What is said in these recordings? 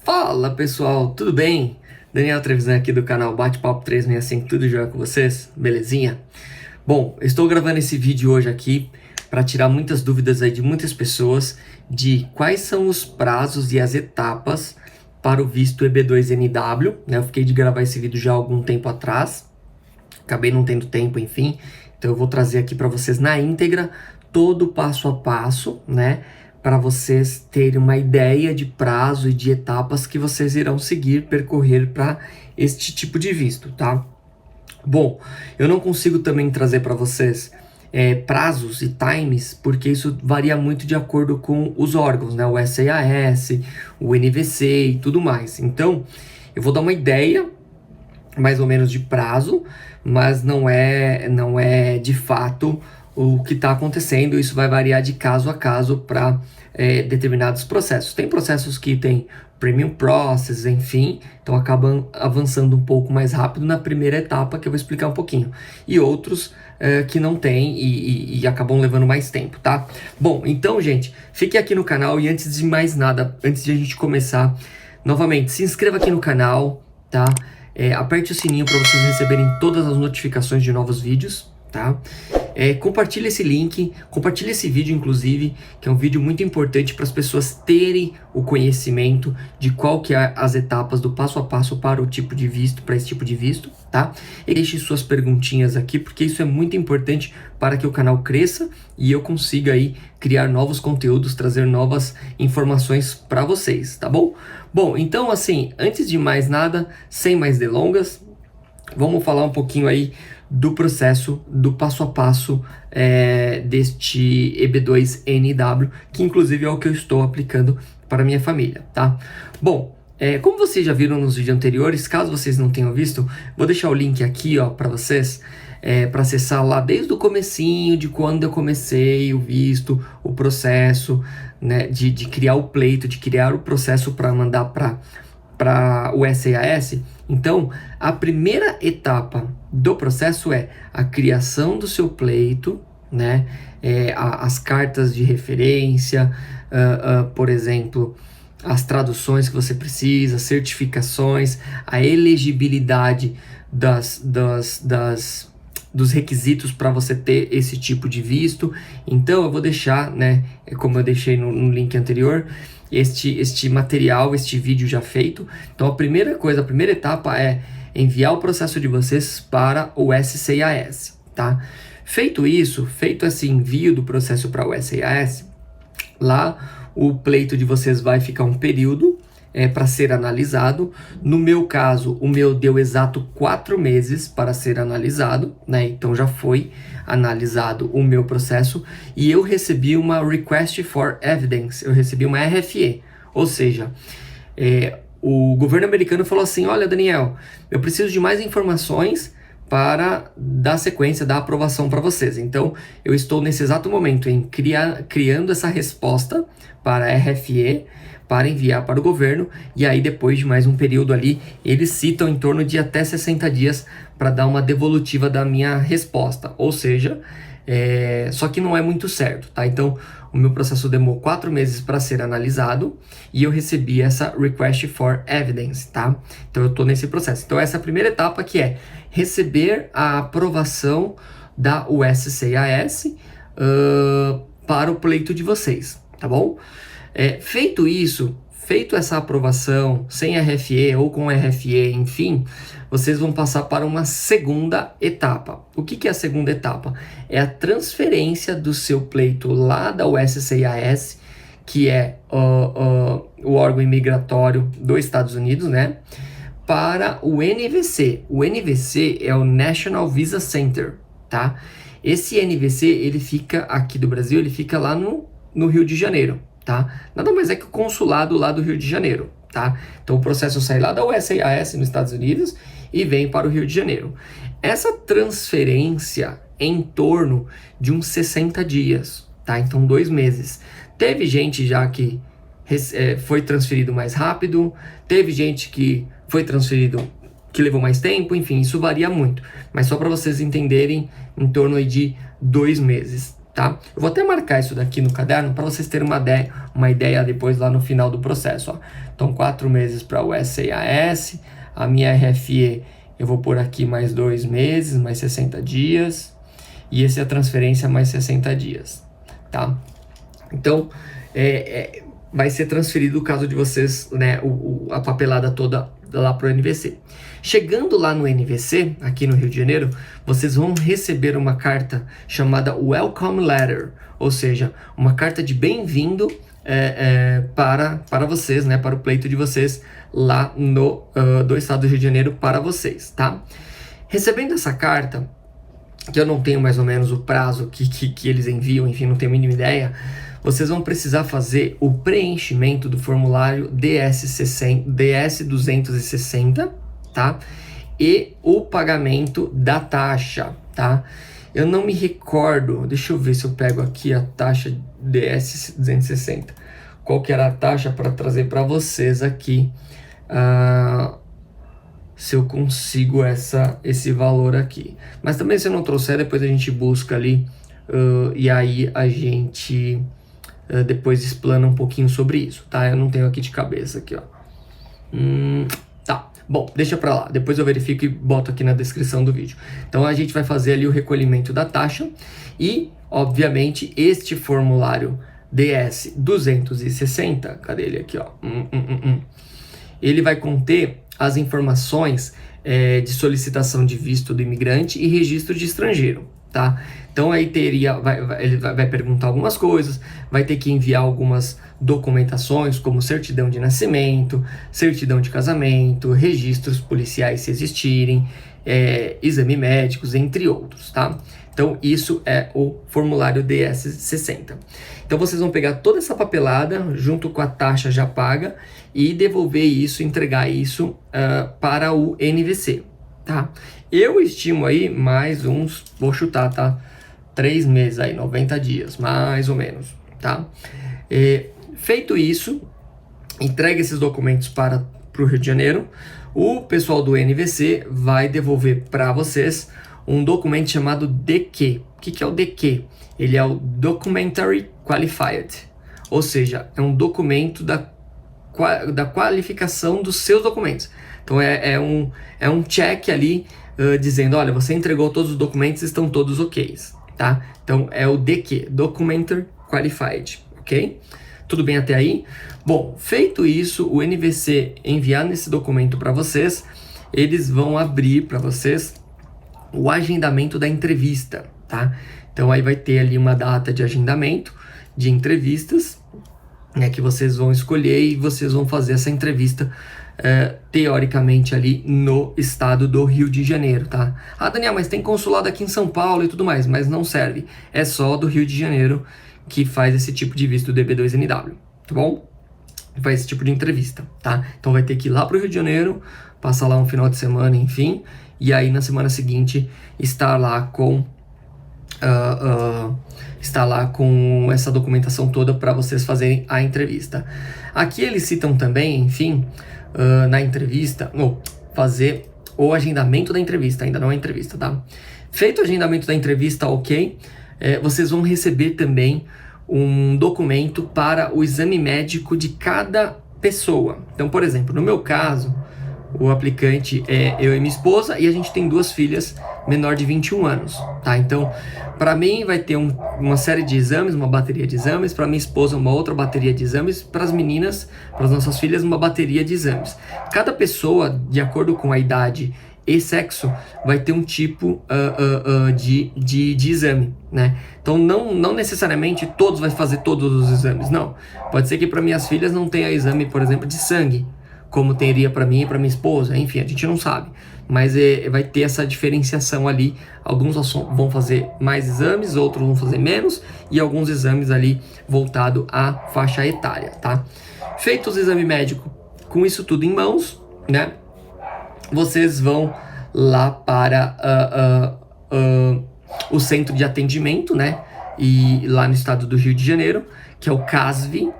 Fala pessoal, tudo bem? Daniel Trevisan aqui do canal Bate-Papo 365, tudo jóia com vocês? Belezinha? Bom, eu estou gravando esse vídeo hoje aqui para tirar muitas dúvidas aí de muitas pessoas de quais são os prazos e as etapas para o visto EB2NW, né? Eu fiquei de gravar esse vídeo já há algum tempo atrás, acabei não tendo tempo, enfim, então eu vou trazer aqui para vocês na íntegra todo o passo a passo, né? Para vocês terem uma ideia de prazo e de etapas que vocês irão seguir, percorrer para este tipo de visto, tá? Bom, eu não consigo também trazer para vocês prazos e times, porque isso varia muito de acordo com os órgãos, né? O SAAS, o NVC e tudo mais. Então, eu vou dar uma ideia, mais ou menos, de prazo, mas não é de fato o que está acontecendo. Isso vai variar de caso a caso para determinados processos. Tem processos que tem Premium Process, enfim, então acabam avançando um pouco mais rápido na primeira etapa, que eu vou explicar um pouquinho, e outros que não tem e acabam levando mais tempo, tá? Bom, então, gente, fique aqui no canal e antes de mais nada, antes de a gente começar, novamente, se inscreva aqui no canal, tá? Aperte o sininho para vocês receberem todas as notificações de novos vídeos, tá? Compartilhe esse link, compartilhe esse vídeo, inclusive, que é um vídeo muito importante para as pessoas terem o conhecimento de qual que é as etapas do passo a passo para o tipo de visto, para esse tipo de visto, tá? E deixe suas perguntinhas aqui, porque isso é muito importante para que o canal cresça e eu consiga aí criar novos conteúdos, trazer novas informações para vocês, tá bom? Bom, então assim, antes de mais nada, sem mais delongas, vamos falar um pouquinho aí do processo, do passo a passo deste EB2NW, que inclusive é o que eu estou aplicando para minha família, tá? Bom, como vocês já viram nos vídeos anteriores, caso vocês não tenham visto, vou deixar o link aqui, ó, para vocês, para acessar lá desde o comecinho, de quando eu comecei o visto, o processo, né, de criar o pleito, de criar o processo para mandar para o SAAS. Então, a primeira etapa do processo é a criação do seu pleito, né? As cartas de referência, por exemplo, as traduções que você precisa, certificações, a elegibilidade dos requisitos para você ter esse tipo de visto. Então, eu vou deixar, né, como eu deixei no link anterior, este material, este vídeo já feito. Então a primeira etapa é enviar o processo de vocês para o SAAS, tá? Feito isso, feito esse envio do processo para o SAAS, lá o pleito de vocês vai ficar um período para ser analisado. No meu caso, o meu deu exato 4 meses para ser analisado, né? Então já foi analisado o meu processo e eu recebi uma Request for Evidence, eu recebi uma RFE, ou seja, o governo americano falou assim: olha, Daniel, eu preciso de mais informações para dar sequência, dar aprovação para vocês. Então, eu estou nesse exato momento criando essa resposta para a RFE, para enviar para o governo, e aí depois de mais um período ali, eles citam em torno de até 60 dias para dar uma devolutiva da minha resposta, ou seja, só que não é muito certo, tá? Então, o meu processo demorou 4 meses para ser analisado e eu recebi essa Request for Evidence, tá? Então, eu estou nesse processo. Então, essa é a primeira etapa, que é receber a aprovação da USCIS para o pleito de vocês, tá bom? Feito isso, feito essa aprovação, sem RFE ou com RFE, enfim, vocês vão passar para uma segunda etapa. O que é a segunda etapa? É a transferência do seu pleito lá da USCIS, que é o órgão imigratório dos Estados Unidos, né? Para o NVC. O NVC é o National Visa Center, tá? Esse NVC, ele fica aqui do Brasil, ele fica lá no Rio de Janeiro, tá? Nada mais é que o consulado lá do Rio de Janeiro, tá? Então o processo sai lá da USCIS nos Estados Unidos e vem para o Rio de Janeiro. Essa transferência é em torno de uns 60 dias, tá? Então 2 meses. Teve gente já que foi transferido mais rápido, teve gente que foi transferido que levou mais tempo, enfim, isso varia muito. Mas só para vocês entenderem, em torno aí de 2 meses, tá? Eu vou até marcar isso daqui no caderno para vocês terem uma ideia depois lá no final do processo, ó. Então, 4 meses para o SAAS, a minha RFE eu vou pôr aqui mais 2 meses, mais 60 dias, e esse é a transferência mais 60 dias, tá? Então, vai ser transferido o caso de vocês, né, a papelada toda lá para o NVC. Chegando lá no NVC, aqui no Rio de Janeiro, vocês vão receber uma carta chamada Welcome Letter, ou seja, uma carta de bem-vindo para vocês, né, para o pleito de vocês lá do estado do Rio de Janeiro para vocês, tá? Recebendo essa carta, que eu não tenho mais ou menos o prazo que eles enviam, enfim, não tenho a mínima ideia, vocês vão precisar fazer o preenchimento do formulário DS260, tá? E o pagamento da taxa, tá? Eu não me recordo, deixa eu ver se eu pego aqui a taxa DS260. Qual que era a taxa para trazer para vocês aqui, se eu consigo esse valor aqui. Mas também se eu não trouxer, depois a gente busca ali, e aí a gente depois explana um pouquinho sobre isso, tá? Eu não tenho aqui de cabeça, aqui, ó. Tá, bom, deixa pra lá. Depois eu verifico e boto aqui na descrição do vídeo. Então a gente vai fazer ali o recolhimento da taxa e, obviamente, este formulário DS260, cadê ele aqui, ó? Ele vai conter as informações de solicitação de visto do imigrante e registro de estrangeiro, tá? Então aí ele vai perguntar algumas coisas, vai ter que enviar algumas documentações, como certidão de nascimento, certidão de casamento, registros policiais se existirem, exame médicos, entre outros, tá? Então isso é o formulário DS60. Então vocês vão pegar toda essa papelada junto com a taxa já paga e devolver isso, entregar isso para o NVC, tá? Eu estimo aí mais uns, vou chutar, tá? 3 meses aí, 90 dias, mais ou menos, tá? Feito isso, entregue esses documentos para o Rio de Janeiro, o pessoal do NVC vai devolver para vocês um documento chamado DQ. O que é o DQ? Ele é o Documentary Qualified, ou seja, é um documento da qualificação dos seus documentos. Então é um check ali dizendo, olha, você entregou todos os documentos, estão todos ok, tá? Então é o DQ, Documentary Qualified, ok? Tudo bem até aí? Bom, feito isso, o NVC enviar esse documento para vocês, eles vão abrir para vocês o agendamento da entrevista, tá? Então aí vai ter ali uma data de agendamento de entrevistas, né, que vocês vão escolher e vocês vão fazer essa entrevista teoricamente ali no estado do Rio de Janeiro, tá? Ah, Daniel, mas tem consulado aqui em São Paulo e tudo mais, mas não serve. É só do Rio de Janeiro que faz esse tipo de visto DB2NW, tá bom? Faz esse tipo de entrevista, tá? Então vai ter que ir lá pro Rio de Janeiro, passar lá um final de semana, enfim, e aí na semana seguinte estar lá com essa documentação toda para vocês fazerem a entrevista. Aqui eles citam também, enfim, na entrevista, fazer o agendamento da entrevista, ainda não é entrevista, tá? Feito o agendamento da entrevista, ok, vocês vão receber também um documento para o exame médico de cada pessoa. Então, por exemplo, no meu caso, o aplicante é eu e minha esposa e a gente tem 2 filhas menor de 21 anos, tá? Então, para mim vai ter uma série de exames, uma bateria de exames, para minha esposa uma outra bateria de exames, para as meninas, para as nossas filhas uma bateria de exames. Cada pessoa, de acordo com a idade e sexo, vai ter um tipo de exame, né? Então não necessariamente todos vai fazer todos os exames, não. Pode ser que para minhas filhas não tenha exame, por exemplo, de sangue, como teria para mim e para minha esposa, enfim, a gente não sabe. Mas vai ter essa diferenciação ali, alguns vão fazer mais exames, outros vão fazer menos, e alguns exames ali voltado à faixa etária, tá? Feito os exames médicos, com isso tudo em mãos, né? Vocês vão lá para o centro de atendimento, né? E lá no estado do Rio de Janeiro, que é o CASV,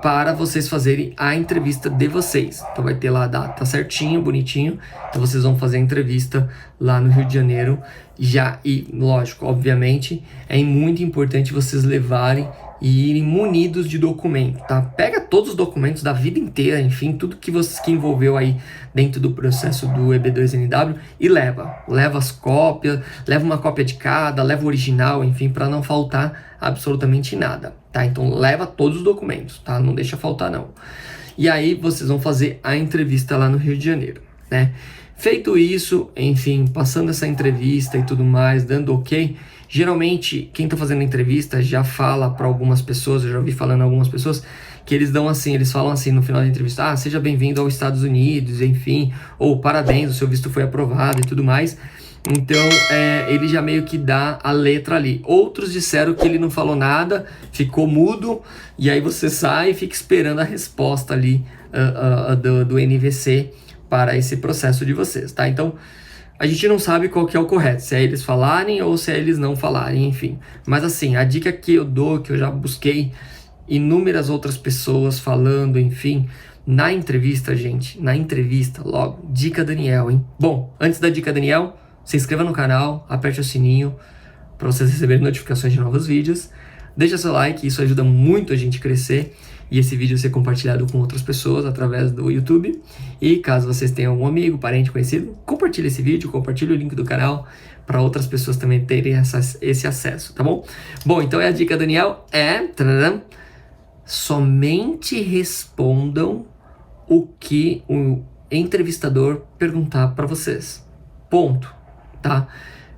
para vocês fazerem a entrevista de vocês. Então vai ter lá a data certinho, bonitinho. Então vocês vão fazer a entrevista lá no Rio de Janeiro. E lógico, obviamente, é muito importante vocês levarem e irem munidos de documento, tá? Pega todos os documentos da vida inteira, enfim, tudo que envolveu aí dentro do processo do EB2NW e leva as cópias, leva uma cópia de cada, leva o original, enfim, para não faltar absolutamente nada, tá? Então leva todos os documentos, tá? Não deixa faltar não. E aí vocês vão fazer a entrevista lá no Rio de Janeiro, né? Feito isso, enfim, passando essa entrevista e tudo mais, dando ok, geralmente quem tá fazendo a entrevista já fala para algumas pessoas, eu já ouvi falando algumas pessoas, que eles falam assim no final da entrevista, seja bem-vindo aos Estados Unidos, enfim, ou parabéns, o seu visto foi aprovado e tudo mais. Então, ele já meio que dá a letra ali. Outros disseram que ele não falou nada, ficou mudo, e aí você sai e fica esperando a resposta ali do NVC para esse processo de vocês, tá? Então, a gente não sabe qual que é o correto, se é eles falarem ou se é eles não falarem, enfim. Mas assim, a dica que eu dou, que eu já busquei inúmeras outras pessoas falando, enfim, na entrevista, gente, logo, dica Daniel, hein? Bom, antes da dica Daniel, se inscreva no canal, aperte o sininho para vocês receberem notificações de novos vídeos. Deixa seu like, isso ajuda muito a gente a crescer e esse vídeo ser compartilhado com outras pessoas através do YouTube. E caso vocês tenham algum amigo, parente, conhecido, compartilhe esse vídeo, compartilhe o link do canal para outras pessoas também terem esse acesso, tá bom? Bom, então a dica, Daniel, somente respondam o que o entrevistador perguntar para vocês. Ponto, tá?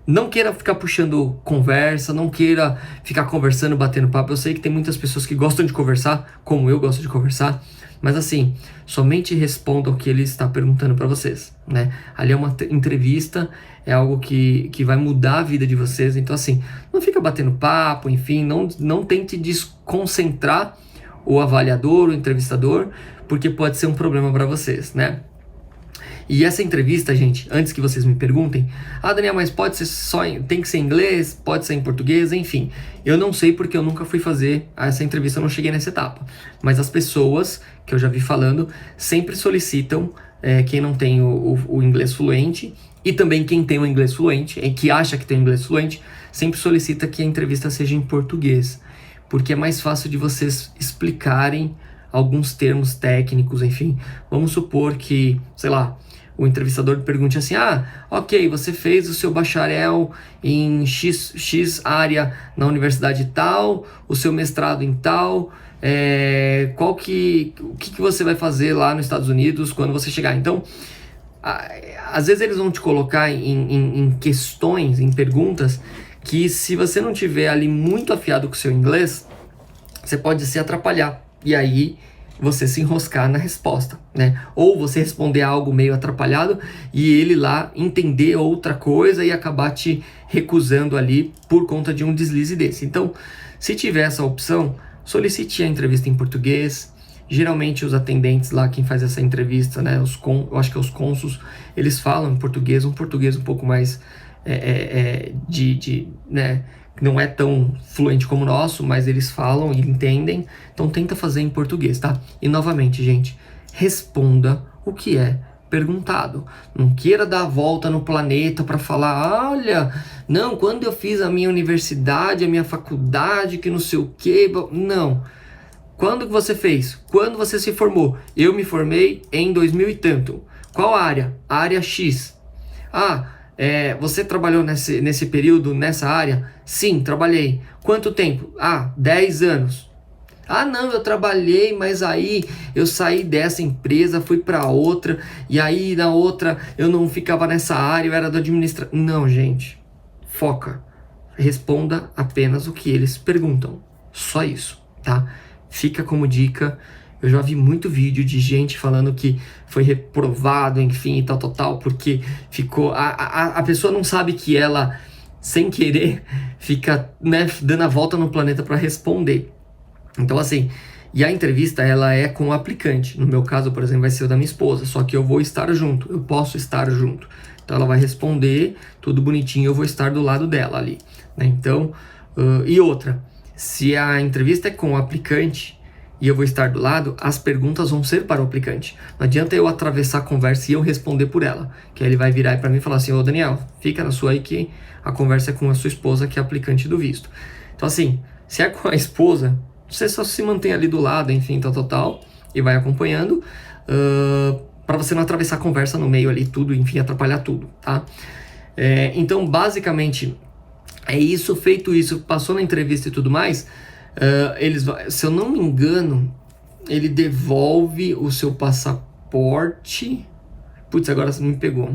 Não queira ficar puxando conversa, não queira ficar conversando, batendo papo. Eu sei que tem muitas pessoas que gostam de conversar, como eu gosto de conversar, mas assim, somente responda o que ele está perguntando para vocês, né? Ali é uma entrevista, é algo que vai mudar a vida de vocês, então assim, não fica batendo papo, enfim, não tente desconcentrar o avaliador, o entrevistador, porque pode ser um problema para vocês, né? E essa entrevista, gente, antes que vocês me perguntem, Daniel, mas pode ser tem que ser em inglês, pode ser em português, enfim. Eu não sei porque eu nunca fui fazer essa entrevista, eu não cheguei nessa etapa. Mas as pessoas que eu já vi falando sempre solicitam, quem não tem o inglês fluente, e também quem tem o inglês fluente, que acha que tem o inglês fluente, sempre solicita que a entrevista seja em português. Porque é mais fácil de vocês explicarem alguns termos técnicos, enfim. Vamos supor que, sei lá, o entrevistador pergunte assim, ok, você fez o seu bacharel em X área na universidade tal, o seu mestrado em tal, o que você vai fazer lá nos Estados Unidos quando você chegar? Então, às vezes eles vão te colocar em questões, em perguntas, que se você não tiver ali muito afiado com o seu inglês, você pode se atrapalhar. E aí você se enroscar na resposta, né? Ou você responder algo meio atrapalhado e ele lá entender outra coisa e acabar te recusando ali por conta de um deslize desse. Então, se tiver essa opção, solicite a entrevista em português. Geralmente os atendentes lá, quem faz essa entrevista, né? Eu acho que os cônsuls, eles falam em português, um pouco mais né? Não é tão fluente como o nosso, mas eles falam e entendem, então tenta fazer em português, tá? E novamente, gente, responda o que é perguntado. Não queira dar a volta no planeta para falar, olha, não, quando eu fiz a minha universidade, a minha faculdade, que não sei o quê, não. Quando que você fez? Quando você se formou? Eu me formei em 2000 e tanto. Qual área? Área X. Você trabalhou nesse período, nessa área? Sim, trabalhei. Quanto tempo? 10 anos. Não, eu trabalhei, mas aí eu saí dessa empresa, fui para outra, e aí na outra eu não ficava nessa área, eu era do administrativo. Não, gente, foca. Responda apenas o que eles perguntam. Só isso, tá? Fica como dica. Eu já vi muito vídeo de gente falando que foi reprovado, enfim, e tal, porque ficou... A pessoa não sabe que ela, sem querer, fica, né, dando a volta no planeta para responder. Então, assim, e a entrevista, ela é com o aplicante. No meu caso, por exemplo, vai ser o da minha esposa, só que eu vou estar junto, eu posso estar junto. Então, ela vai responder, tudo bonitinho, eu vou estar do lado dela ali, né? Então, e outra, se a entrevista é com o aplicante, e eu vou estar do lado, as perguntas vão ser para o aplicante. Não adianta eu atravessar a conversa e eu responder por ela. Que aí ele vai virar para mim e falar assim, ô Daniel, fica na sua aí que a conversa é com a sua esposa, que é a aplicante do visto. Então assim, se é com a esposa, você só se mantém ali do lado, enfim, tal, e vai acompanhando, para você não atravessar a conversa no meio ali, tudo, enfim, atrapalhar tudo, tá? Então, basicamente, é isso, feito isso, passou na entrevista e tudo mais, se eu não me engano, ele devolve o seu passaporte. Putz, agora você me pegou.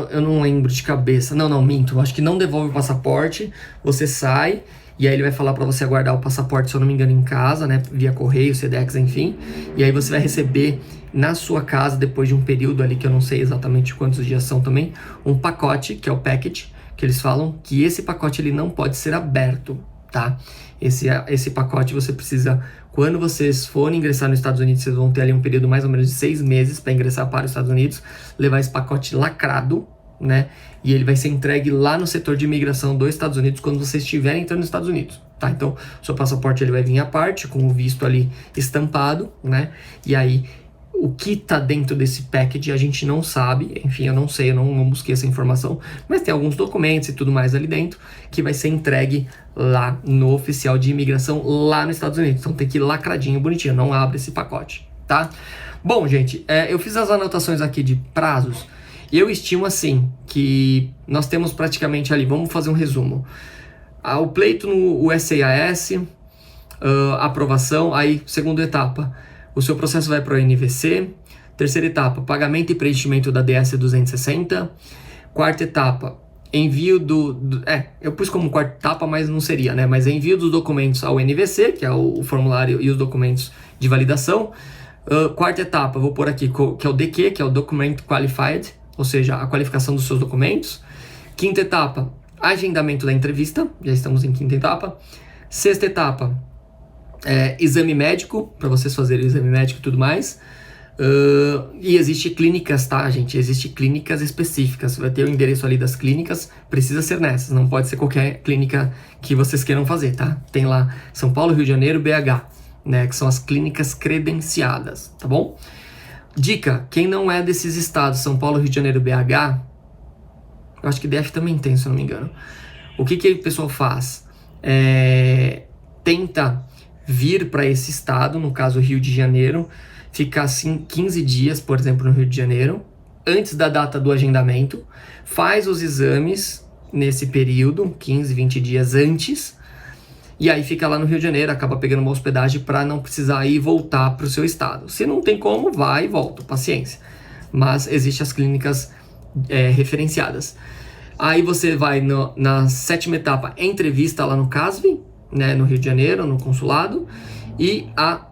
Eu não lembro de cabeça. Não, minto. Acho que não devolve o passaporte. Você sai e aí ele vai falar para você aguardar o passaporte, se eu não me engano, em casa, né? Via correio, Sedex, enfim. E aí você vai receber na sua casa, depois de um período ali, que eu não sei exatamente quantos dias são também, um pacote, que é o package, que eles falam que esse pacote ele não pode ser aberto, tá? Esse pacote você precisa, quando vocês forem ingressar nos Estados Unidos, vocês vão ter ali um período mais ou menos de 6 meses para ingressar para os Estados Unidos, levar esse pacote lacrado, né? E ele vai ser entregue lá no setor de imigração dos Estados Unidos quando vocês estiverem entrando nos Estados Unidos, tá? Então, seu passaporte ele vai vir à parte, com o visto ali estampado, né? E aí, o que tá dentro desse package a gente não sabe, enfim, eu não sei, eu não busquei essa informação, mas tem alguns documentos e tudo mais ali dentro que vai ser entregue lá no oficial de imigração lá nos Estados Unidos. Então tem que ir lacradinho, bonitinho, não abre esse pacote, tá? Bom, gente, eu fiz as anotações aqui de prazos e eu estimo assim que nós temos praticamente ali, vamos fazer um resumo. O pleito no USCIS, aprovação, aí segunda etapa, o seu processo vai para o NVC. Terceira etapa, pagamento e preenchimento da DS 260. Quarta etapa, envio eu pus como quarta etapa, mas não seria, né? Mas envio dos documentos ao NVC, que é o formulário e os documentos de validação. Quarta etapa, vou pôr aqui, que é o DQ, que é o Document Qualified, ou seja, a qualificação dos seus documentos. Quinta etapa, agendamento da entrevista, já estamos em quinta etapa. Sexta etapa, exame médico, para vocês fazerem o exame médico e tudo mais. E existe clínicas, tá, gente? Existe clínicas específicas. Vai ter o endereço ali das clínicas, precisa ser nessas, não pode ser qualquer clínica que vocês queiram fazer, tá? Tem lá São Paulo, Rio de Janeiro, BH, né? Que são as clínicas credenciadas, tá bom? Dica, quem não é desses estados, São Paulo, Rio de Janeiro, BH, eu acho que DF também tem, se eu não me engano. O que o pessoal faz? Tenta vir para esse estado, no caso Rio de Janeiro, ficar assim 15 dias, por exemplo, no Rio de Janeiro, antes da data do agendamento, faz os exames nesse período, 15, 20 dias antes, e aí fica lá no Rio de Janeiro, acaba pegando uma hospedagem para não precisar ir voltar para o seu estado. Se não tem como, vai e volta, paciência. Mas existem as clínicas referenciadas. Aí você vai na sétima etapa, entrevista lá no CASV, né, no Rio de Janeiro, no consulado, e a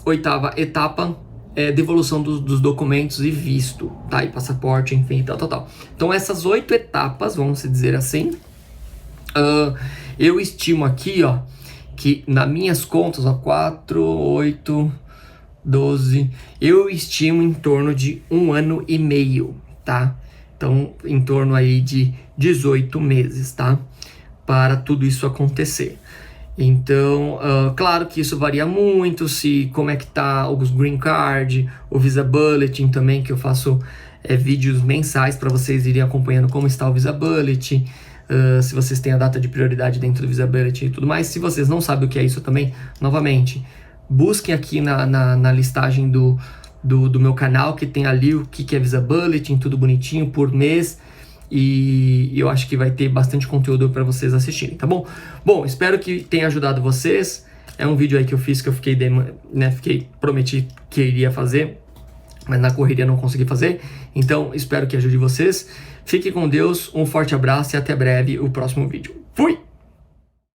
oitava etapa é devolução dos documentos e visto, tá? E passaporte, enfim, tal. Então essas 8 etapas, vamos dizer assim, eu estimo aqui, ó, que nas minhas contas, ó, 4, 8, 12, eu estimo em torno de 1 ano e meio, tá? Então, em torno aí de 18 meses, tá? Para tudo isso acontecer. Então, claro que isso varia muito, como é que tá os Green Card, o Visa Bulletin também, que eu faço vídeos mensais para vocês irem acompanhando como está o Visa Bulletin, se vocês têm a data de prioridade dentro do Visa Bulletin e tudo mais. Se vocês não sabem o que é isso também, novamente, busquem aqui na listagem do meu canal, que tem ali o que é Visa Bulletin, tudo bonitinho, por mês. E eu acho que vai ter bastante conteúdo para vocês assistirem, tá bom? Bom, espero que tenha ajudado vocês. É um vídeo aí que eu fiz, que eu prometi que iria fazer, mas na correria não consegui fazer. Então, espero que ajude vocês. Fique com Deus, um forte abraço e até breve o próximo vídeo. Fui!